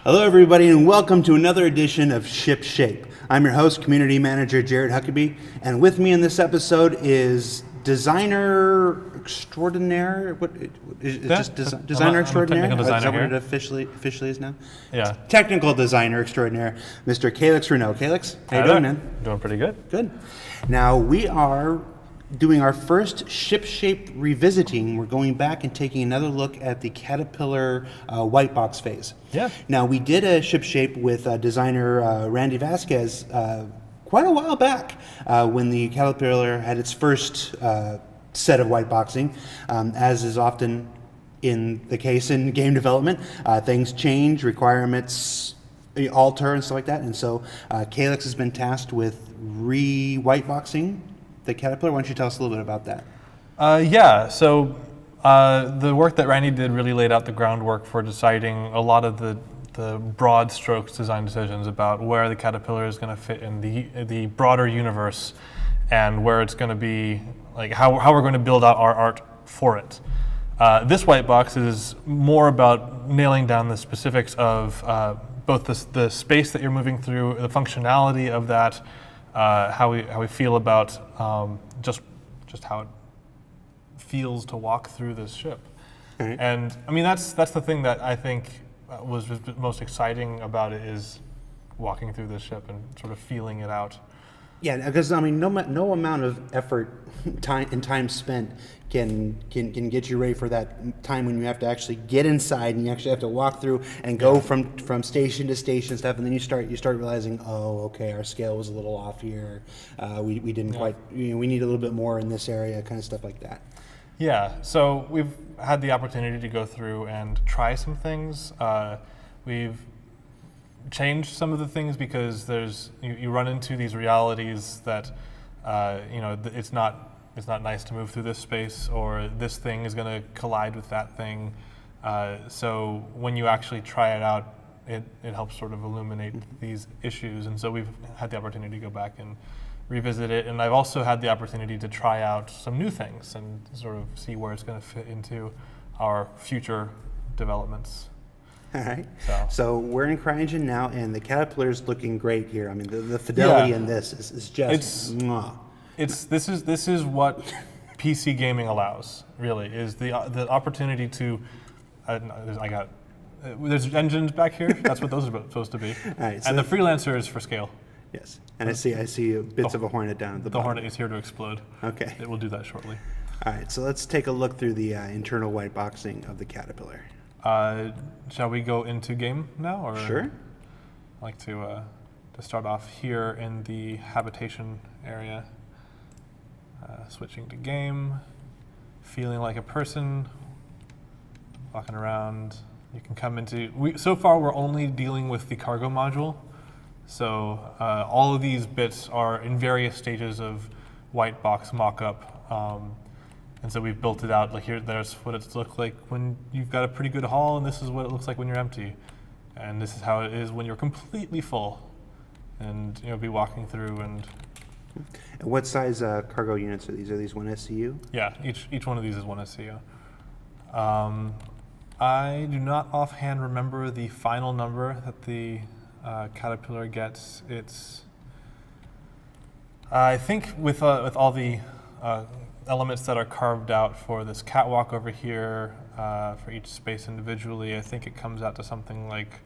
Hello, everybody, and welcome to another edition of Ship Shape. I'm your host, Community Manager Jared Huckabee, and with me in this episode is designer extraordinaire. What is Yeah, just designer extraordinaire? technical Is that designer what it here. officially is now? Yeah. Technical designer extraordinaire, Mr. Calix Renault. Calix, how you Hi doing, there. man? Doing pretty good. Good. Now we are doing our first Ship Shape revisiting. We're going back and taking another look at the Caterpillar white box phase. Yeah. Now we did a Ship Shape with designer Randy Vasquez quite a while back when the Caterpillar had its first set of white boxing. As is often in the case in game development, things change, requirements alter and stuff like that. And so Calix has been tasked with re-white boxing the Caterpillar. Why don't you tell us a little bit about that? So the work that Randy did really laid out the groundwork for deciding a lot of the broad strokes design decisions about where the Caterpillar is going to fit in the broader universe and where it's going to be, like how we're going to build out our art for it. This white box is more about nailing down the specifics of both the space that you're moving through, the functionality of that, how we feel about just how it feels to walk through this ship. Right. And I mean that's the thing that I think was most exciting about it, is walking through this ship and sort of feeling it out. Yeah, because I mean, no amount of effort, time spent can get you ready for that time when you have to actually get inside and you actually have to walk through and go from station to station and stuff, and then you start realizing, oh, okay, our scale was a little off here. We didn't quite, we need a little bit more in this area, kind of stuff like that. Yeah, so we've had the opportunity to go through and try some things. We've changed some of the things because you run into these realities that it's not nice to move through this space, or this thing is going to collide with that thing. So when you actually try it out, it helps sort of illuminate these issues. And so we've had the opportunity to go back and revisit it. And I've also had the opportunity to try out some new things and sort of see where it's going to fit into our future developments. All right. So we're in CryEngine now, and the Caterpillar's looking great here. I mean, the fidelity in this is just. This is what PC gaming allows. Really, is the opportunity to. There's engines back here. That's what those are supposed to be. All right, so and the freelancer is for scale. Yes, and I see bits of a Hornet down at the bottom. The Hornet is here to explode. Okay. It will do that shortly. All right, so let's take a look through the internal white boxing of the Caterpillar. Shall we go into game now? Or sure. I'd like to start off here in the habitation area. Switching to game, feeling like a person, walking around. You can come into. So far, we're only dealing with the cargo module. So all of these bits are in various stages of white box mock-up. And so we've built it out. Like there's what it looks like when you've got a pretty good haul, and this is what it looks like when you're empty. And this is how it is when you're completely full. And be walking through and. And what size cargo units are these? Are these 1 SCU? Yeah, each one of these is 1 SCU. I do not offhand remember the final number that the Caterpillar gets. It's I think with all the elements that are carved out for this catwalk over here, for each space individually, I think it comes out to something like,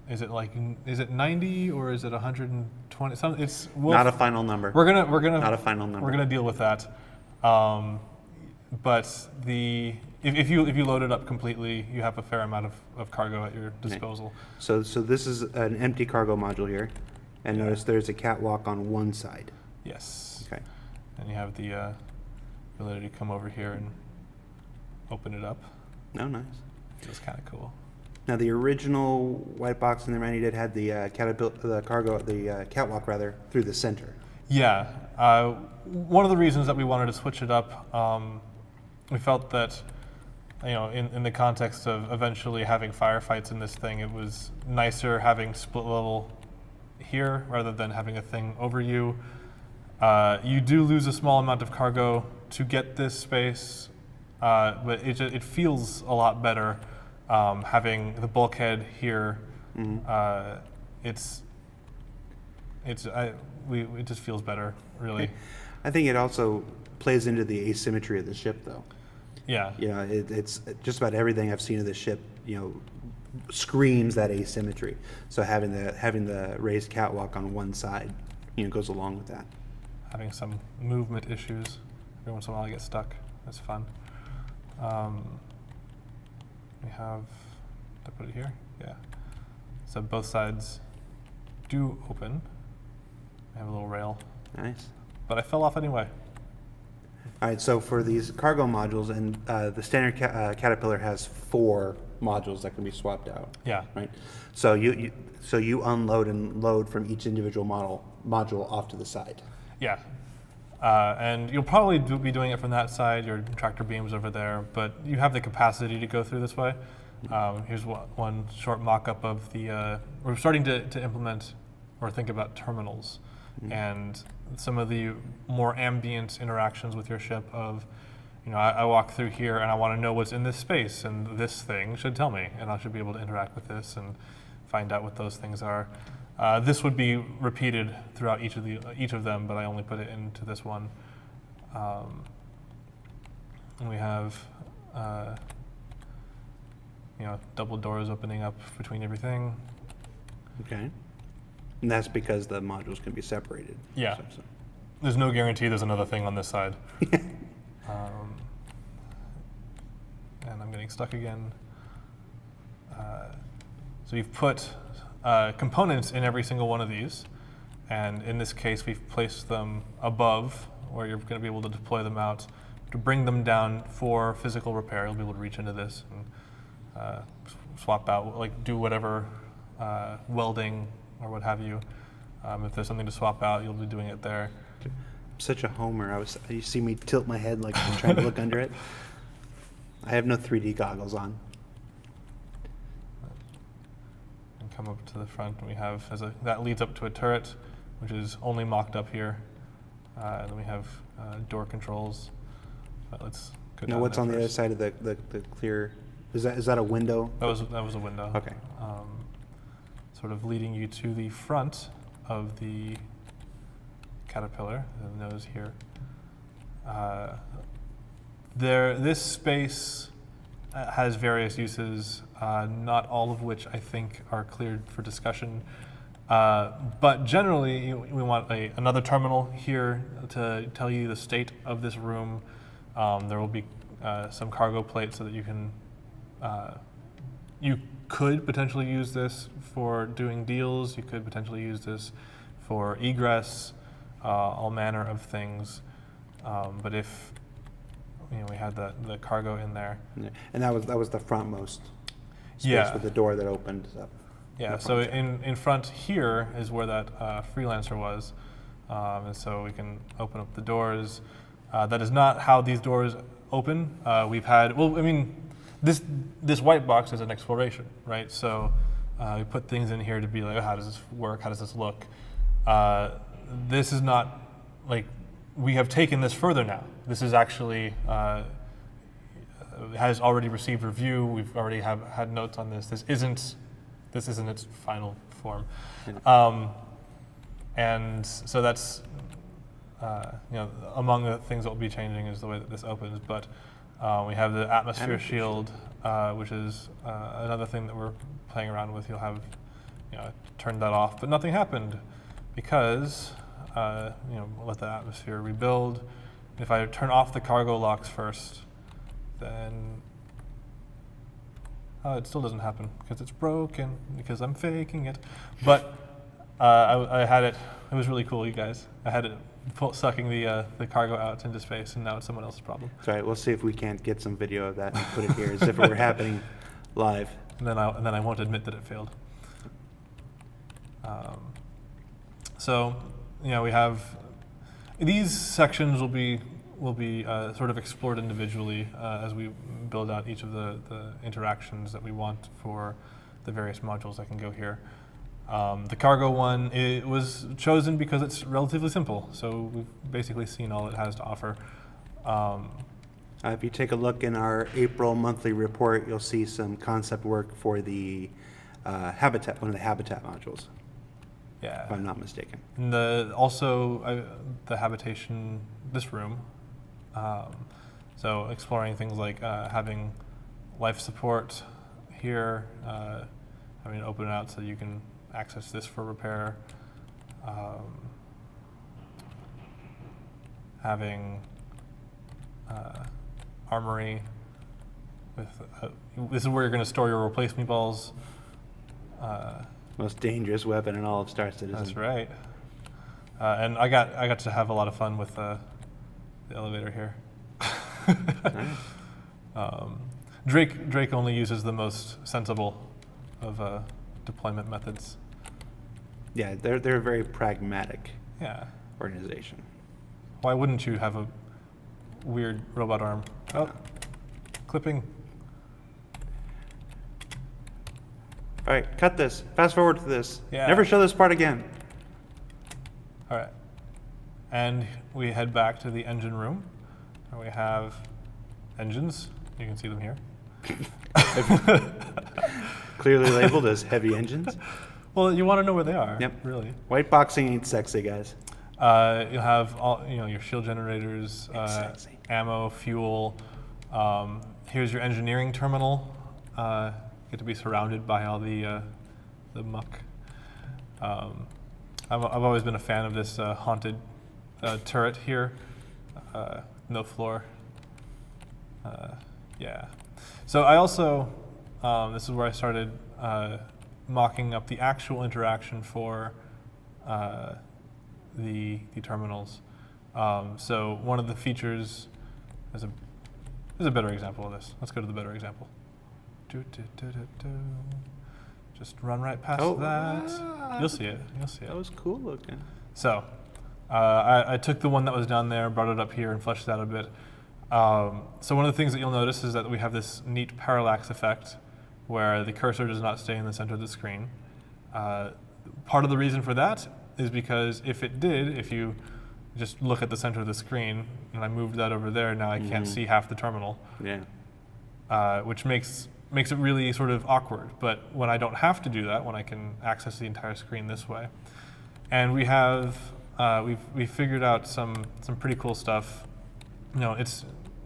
is it 90 or is it 120? Not a final number. We're gonna not a final number. We're gonna deal with that. But if you load it up completely, you have a fair amount of cargo at your disposal. Okay. So this is an empty cargo module here, and notice there's a catwalk on one side. Yes. Okay. And you have the ability to come over here and open it up. Oh, nice. It's kind of cool. Now the original white box in the Randy did had the catwalk rather through the center. Yeah. One of the reasons that we wanted to switch it up, we felt that, in the context of eventually having firefights in this thing, it was nicer having split level here rather than having a thing over you. You do lose a small amount of cargo to get this space, but it feels a lot better having the bulkhead here, Mm-hmm. it just feels better, really. I think it also plays into the asymmetry of the ship, though. Yeah. You know, it's just about everything I've seen of the ship, you know, screams that asymmetry. So having the raised catwalk on one side, you know, goes along with that. Having some movement issues. Every once in a while I get stuck. That's fun. We have, did I put it here? Yeah. So both sides do open. I have a little rail, Nice. but I fell off anyway. All right, so for these cargo modules, and the standard Caterpillar has 4 modules that can be swapped out. Yeah. Right. So you unload and load from each individual module off to the side. Yeah. And you'll probably be doing it from that side, your tractor beam's over there, but you have the capacity to go through this way. Here's one short mock-up of the, we're starting to implement or think about terminals, and some of the more ambient interactions with your ship of, you know, I walk through here and I want to know what's in this space, and this thing should tell me, and I should be able to interact with this and find out what those things are. This would be repeated throughout each of them, but I only put it into this one. And we have, you know, double doors opening up between everything. Okay. And that's because the modules can be separated. Yeah. So. There's no guarantee there's another thing on this side. And I'm getting stuck again. So you've put components in every single one of these, and in this case we've placed them above where you're going to be able to deploy them out to bring them down for physical repair. You'll be able to reach into this and swap out, like do whatever welding or what have you. If there's something to swap out, you'll be doing it there. I'm such a homer. You see me tilt my head like I'm trying to look under it. I have no 3D goggles on. And come up to the front, and we have that leads up to a turret, which is only mocked up here. And then we have door controls. Let's go Now, down what's there on the other first. side of the clear? Is that a window? That was a window. Okay. Sort of leading you to the front of the Caterpillar, the nose here. This space has various uses, not all of which I think are cleared for discussion. But generally, we want another terminal here to tell you the state of this room. There will be some cargo plates so that you can, you could potentially use this for doing deals. You could potentially use this for egress, all manner of things. But if we had the cargo in there, And that was the frontmost space Yeah. with the door that opened up. yeah. The So front side. in front here is where that freelancer was, and so we can open up the doors. That is not how these doors open. We've had this white box is an exploration, right? So we put things in here to be like, oh, how does this work? How does this look? This is not like, we have taken this further now. This is actually has already received review. We've already had notes on this. This isn't its final form, and so that's among the things that will be changing is the way that this opens. But we have the atmosphere shield, which is another thing that we're playing around with. You'll have turned that off, but nothing happened because let the atmosphere rebuild. If I turn off the cargo locks first, then it still doesn't happen because it's broken, because I'm faking it. But I had it. It was really cool, you guys. I had it sucking the cargo out into space, and now it's someone else's problem. That's right. We'll see if we can't get some video of that and put it here as if it were happening live. And then I won't admit that it failed. So we have these sections will be sort of explored individually as we build out each of the interactions that we want for the various modules that can go here. The cargo one, it was chosen because it's relatively simple. So we've basically seen all it has to offer. If you take a look in our April monthly report, you'll see some concept work for the habitat, one of the habitat modules, Yeah. if I'm not mistaken. And the habitation, this room. So exploring things like having life support here, having it open it out so you can access this for repair. Having armory with this is where you're going to store your replace me balls. Most dangerous weapon in all of Star Citizen. That's right. And I got to have a lot of fun with the elevator here. Nice. Drake only uses the most sensible of deployment methods. Yeah, they're a very pragmatic Yeah. organization. Why wouldn't you have a weird robot arm? Oh, clipping. All right, cut this. Fast forward to this. Yeah. Never show this part again. All right. And we head back to the engine room. And we have engines. You can see them here. Clearly labeled as heavy engines. Well, you want to know where they are. Yep. Really. White boxing ain't sexy, guys. You'll have all your shield generators, Sexy. ammo, fuel. Here's your engineering terminal. Get to be surrounded by all the muck. I've always been a fan of this haunted turret here. No floor. Yeah. So I also, this is where I started mocking up the actual interaction for the terminals. So one of the features is a better example of this. Let's go to the better example. Just run right past that. You'll see it. You'll see it. That was cool looking. So I took the one that was down there, brought it up here, and fleshed it out a bit. So one of the things that you'll notice is that we have this neat parallax effect where the cursor does not stay in the center of the screen. Part of the reason for that is because if it did, if you just look at the center of the screen, and I moved that over there, now I can't see half the terminal, which makes it really sort of awkward. But when I don't have to do that, when I can access the entire screen this way, and we have we've figured out some pretty cool stuff. It's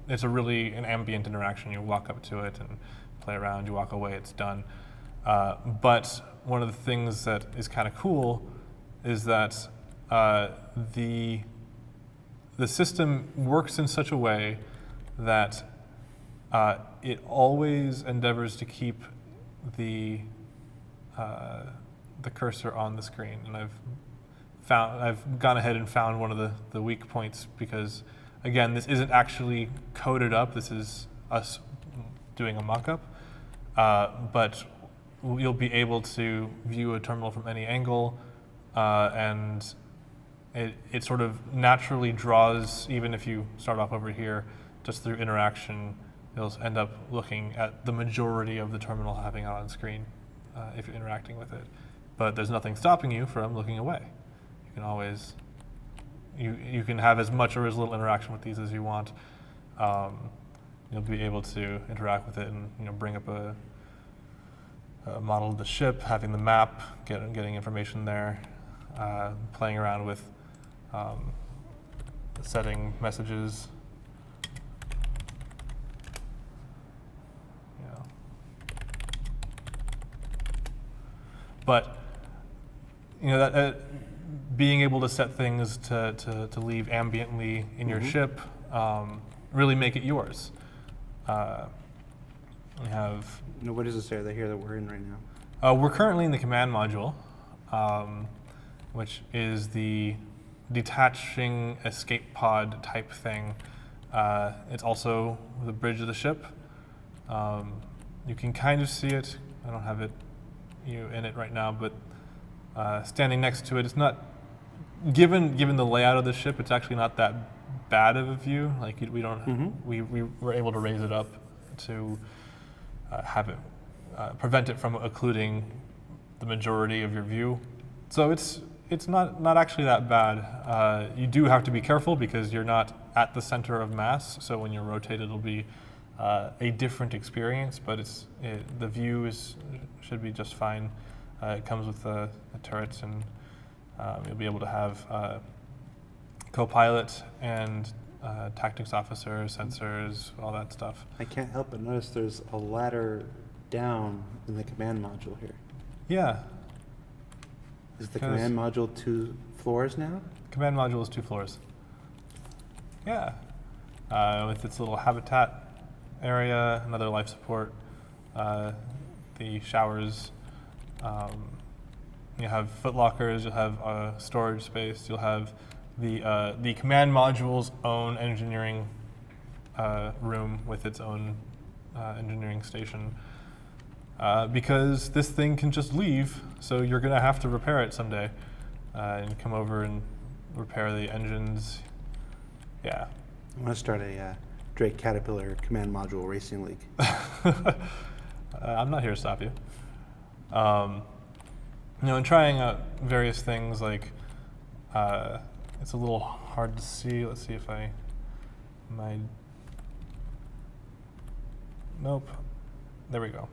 an ambient interaction. You walk up to it and play around. You walk away. It's done. But one of the things that is kind of cool is that the system works in such a way that it always endeavors to keep the cursor on the screen. And I've gone ahead and found one of the weak points because, again, this isn't actually coded up. This is us doing a mock-up. But you'll be able to view a terminal from any angle, and it sort of naturally draws, even if you start off over here, just through interaction, you'll end up looking at the majority of the terminal having it on screen if you're interacting with it. But there's nothing stopping you from looking away. You can always, you can have as much or as little interaction with these as you want. You'll be able to interact with it and bring up a model of the ship, having the map, getting information there, playing around with setting messages. But that being able to set things to leave ambiently in your ship, really make it yours. We have. What is this area here that we're in right now? We're currently in the command module, which is the detaching escape pod type thing. It's also the bridge of the ship. You can kind of see it. I don't have it in it right now, but standing next to it, it's not given the layout of the ship. It's actually not that bad of a view. Like we don't we were able to raise it up to have it prevent it from occluding the majority of your view. So it's not actually that bad. You do have to be careful because you're not at the center of mass, so when you're rotated, it'll be a different experience, but the view should be just fine. It comes with the turrets, and you'll be able to have co-pilot and tactics officer, sensors, all that stuff. I can't help but notice there's a ladder down in the command module here. Yeah. Is the command module 2 floors now? Command module is 2 floors. Yeah. With its little habitat area, another life support, the showers. You have foot lockers. You'll have storage space. You'll have the command module's own engineering room with its own engineering station. Because this thing can just leave, so you're going to have to repair it someday, and come over and repair the engines. Yeah. I want to start a Drake Caterpillar command module racing league. I'm not here to stop you. And trying out various things, like it's a little hard to see. Let's see if nope. There we go.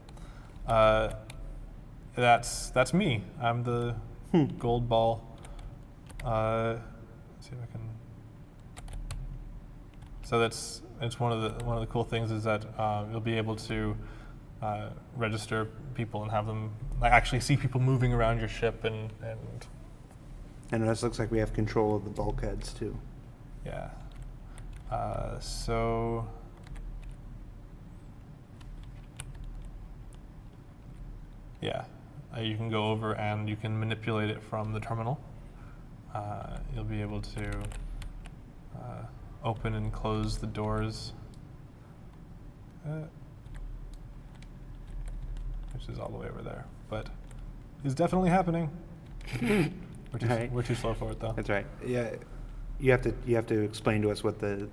That's me. I'm the gold ball. Let's see if I can. So it's one of the cool things is that you'll be able to register people and have them actually see people moving around your ship and. And this looks like we have control of the bulkheads too. Yeah. So. Yeah, you can go over and you can manipulate it from the terminal. You'll be able to open and close the doors, which is all the way over there, but it's definitely happening. We're too slow for it though. That's right. Yeah, you have to explain to us what the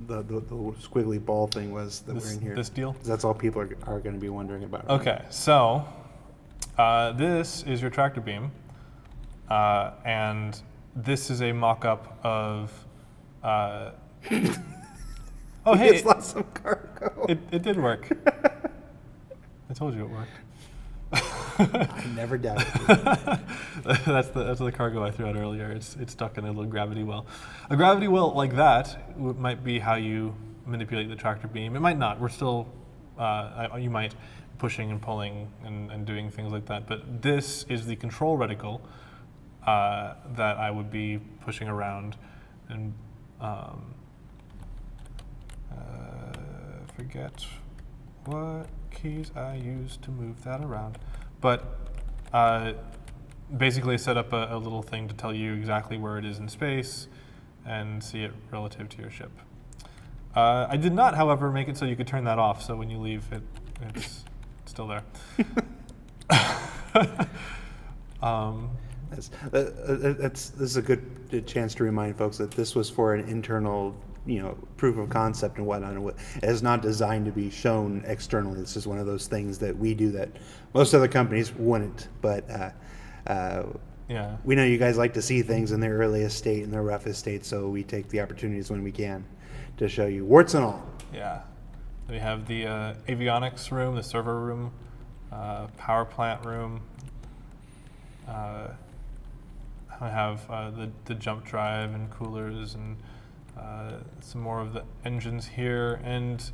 squiggly ball thing was that we're in here. This deal? 'Cause that's all people are going to be wondering about. Right? Okay, so this is your tractor beam, and this is a mock-up of. Oh, hey! It's lost some cargo. It did work. I told you it worked. I never doubted you. That's the cargo I threw out earlier. It's stuck in a little gravity well. A gravity well like that might be how you manipulate the tractor beam. It might not. We're still. You might pushing and pulling and doing things like that. But this is the control reticle that I would be pushing around and. Forget what keys I used to move that around. But basically set up a little thing to tell you exactly where it is in space and see it relative to your ship. I did not, however, make it so you could turn that off, so when you leave, it's still there. This is a good chance to remind folks that this was for an internal, proof of concept and whatnot. It is not designed to be shown externally. This is one of those things that we do that most other companies wouldn't. But yeah, we know you guys like to see things in their earliest state, in their roughest state, so we take the opportunities when we can to show you warts and all. Yeah. We have the avionics room, the server room, power plant room. I have the jump drive and coolers and some more of the engines here, and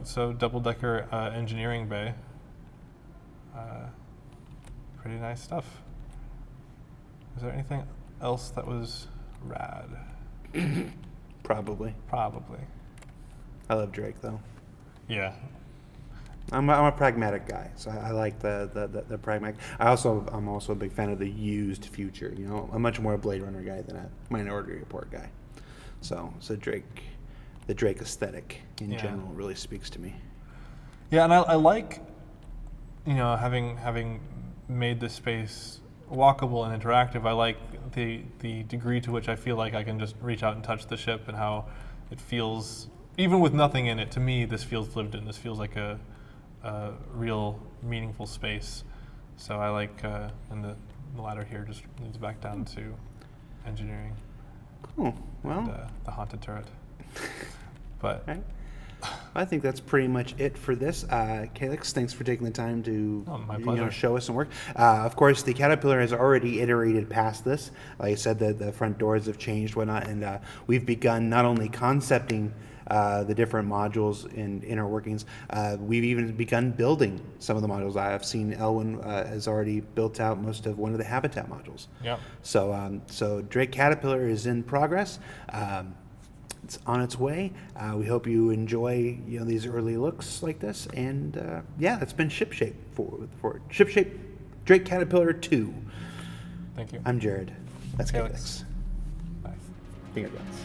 so double-decker engineering bay. Pretty nice stuff. Is there anything else that was rad? Probably. I love Drake though. Yeah. I'm a pragmatic guy, so I like the pragmatic. I'm also a big fan of the used future. I'm much more a Blade Runner guy than a Minority Report guy. So the Drake aesthetic in general really speaks to me. Yeah, and I like, having made this space walkable and interactive. I like the degree to which I feel like I can just reach out and touch the ship and how it feels, even with nothing in it. To me, this feels lived in. This feels like a real meaningful space. So I like, and the ladder here just leads back down to engineering. Cool. Well, and, the haunted turret. But all right. I think that's pretty much it for this. Calix, thanks for taking the time to my pleasure. show us some work. Of course, the Caterpillar has already iterated past this. Like I said, the front doors have changed, whatnot, and we've begun not only concepting the different modules in inner workings, we've even begun building some of the modules. I've seen Elwin has already built out most of one of the habitat modules. yeah, So Drake Caterpillar is in progress. It's on its way. We hope you enjoy these early looks like this. And yeah, that's been ShipShape for ShipShape Drake Caterpillar 2. thank you. I'm Jared. That's Calix. Calix. Bye. Finger guns.